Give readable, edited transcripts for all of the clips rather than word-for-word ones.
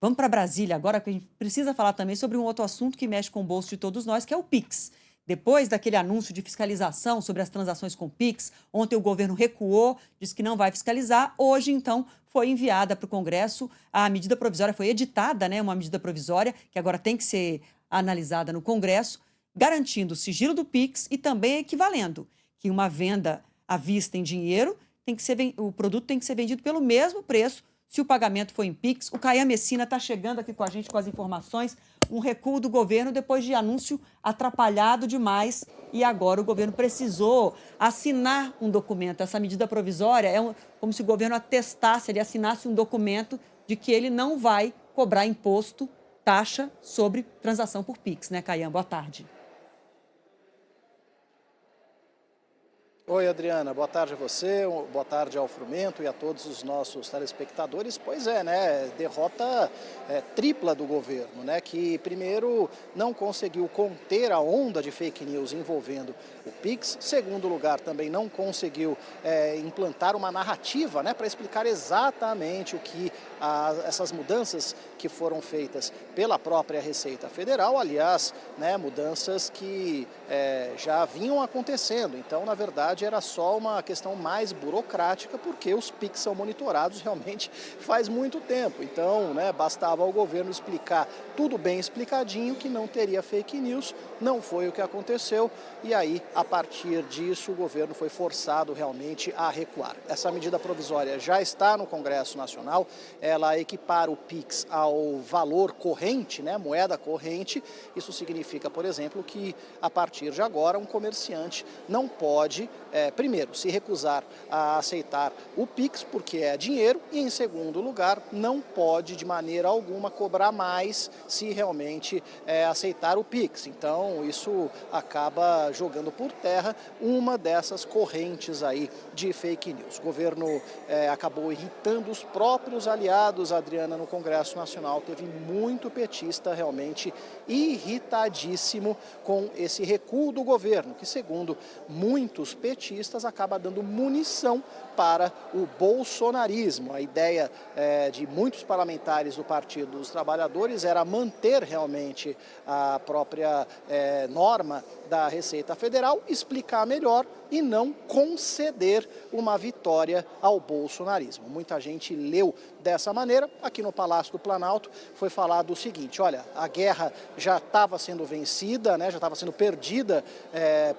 Vamos para Brasília agora, que a gente precisa falar também sobre um outro assunto que mexe com o bolso de todos nós, que é o Pix. Depois daquele anúncio de fiscalização sobre as transações com Pix, ontem o governo recuou, disse que não vai fiscalizar. Hoje, então, foi enviada para o Congresso a medida provisória, foi editada, né, uma medida provisória que agora tem que ser analisada no Congresso, garantindo o sigilo do Pix e também equivalendo que uma venda à vista em dinheiro tem que ser, o produto tem que ser vendido pelo mesmo preço se o pagamento for em Pix. O Caian Messina está chegando aqui com a gente com as informações. Um recuo do governo depois de anúncio atrapalhado demais. E agora o governo precisou assinar um documento. Essa medida provisória é como se o governo atestasse, ele assinasse um documento de que ele não vai cobrar imposto, taxa sobre transação por Pix, né, Caian? Boa tarde. Oi, Adriana, boa tarde a você, boa tarde ao Frumento e a todos os nossos telespectadores. Pois é, né, derrota tripla do governo, né, que primeiro não conseguiu conter a onda de fake news envolvendo o Pix, segundo lugar também não conseguiu implantar uma narrativa, né, para explicar exatamente o que essas mudanças que foram feitas pela própria Receita Federal, aliás, né, mudanças que já vinham acontecendo. Então, na verdade, era só uma questão mais burocrática, porque os PIX são monitorados realmente faz muito tempo. Então, né, bastava ao governo explicar tudo bem explicadinho, que não teria fake news, não foi o que aconteceu, e aí, a partir disso, o governo foi forçado realmente a recuar. Essa medida provisória já está no Congresso Nacional, ela equipara o PIX ao valor corrente, né, moeda corrente. Isso significa, por exemplo, que a partir de agora um comerciante não pode, primeiro, se recusar a aceitar o Pix, porque é dinheiro, e em segundo lugar, não pode de maneira alguma cobrar mais se realmente aceitar o Pix. Então, isso acaba jogando por terra uma dessas correntes aí de fake news. O governo acabou irritando os próprios aliados, Adriana, no Congresso Nacional. Teve muito petista realmente irritadíssimo com esse recuo do governo, que, segundo muitos petistas, acaba dando munição para o bolsonarismo. A ideia de muitos parlamentares do Partido dos Trabalhadores era manter realmente a própria norma da Receita Federal, explicar melhor e não conceder uma vitória ao bolsonarismo. Muita gente leu dessa maneira. Aqui no Palácio do Planalto foi falado o seguinte: olha, a guerra já estava sendo vencida, né, já estava sendo perdida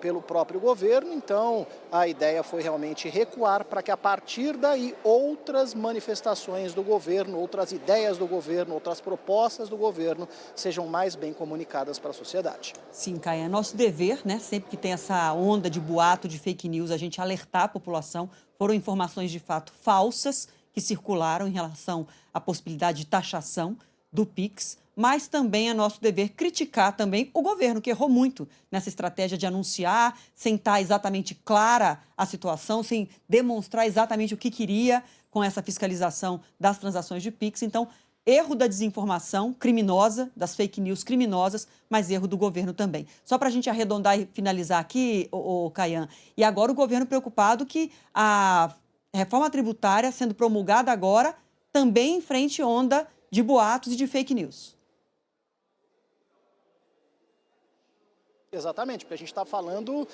pelo próprio governo, então a ideia foi realmente recuar para que a partir daí outras manifestações do governo, outras ideias do governo, outras propostas do governo sejam mais bem comunicadas para a sociedade. Sim, Caia, é nosso dever, né? Sempre que tem essa onda de boato, de fake news, a gente alertar a população. Foram informações de fato falsas que circularam em relação à possibilidade de taxação do Pix, mas também é nosso dever criticar também o governo, que errou muito nessa estratégia de anunciar, sem estar exatamente clara a situação, sem demonstrar exatamente o que queria com essa fiscalização das transações de Pix. Então, erro da desinformação criminosa, das fake news criminosas, mas erro do governo também. Só para a gente arredondar e finalizar aqui, Caian, e agora o governo preocupado que a reforma tributária sendo promulgada agora também enfrente onda de boatos e de fake news. Exatamente, porque a gente está falando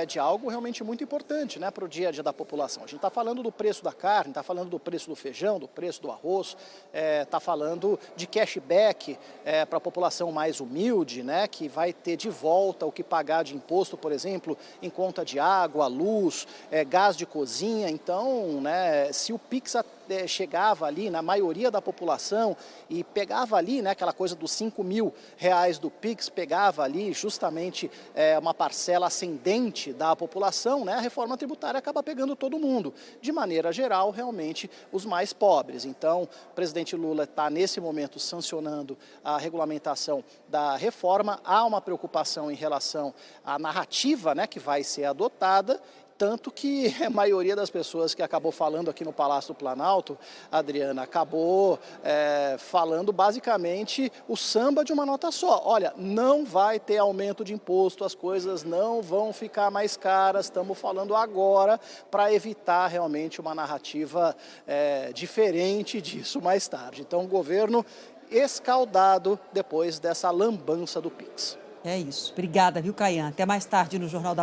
de algo realmente muito importante, né, para o dia a dia da população. A gente está falando do preço da carne, está falando do preço do feijão, do preço do arroz, está falando de cashback para a população mais humilde, né, que vai ter de volta o que pagar de imposto, por exemplo, em conta de água, luz, gás de cozinha. Então, né, se o Pix chegava ali na maioria da população e pegava ali, né, aquela coisa dos R$ 5.000 do Pix, pegava ali justamente uma parcela ascendente da população, né, a reforma tributária acaba pegando todo mundo. De maneira geral, realmente, os mais pobres. Então, o presidente Lula está, nesse momento, sancionando a regulamentação da reforma. Há uma preocupação em relação à narrativa, né, que vai ser adotada, tanto que a maioria das pessoas que acabou falando aqui no Palácio do Planalto, Adriana, acabou falando basicamente o samba de uma nota só. Olha, não vai ter aumento de imposto, as coisas não vão ficar mais caras, estamos falando agora para evitar realmente uma narrativa diferente disso mais tarde. Então o governo escaldado depois dessa lambança do Pix. É isso. Obrigada, viu, Caian? Até mais tarde no Jornal da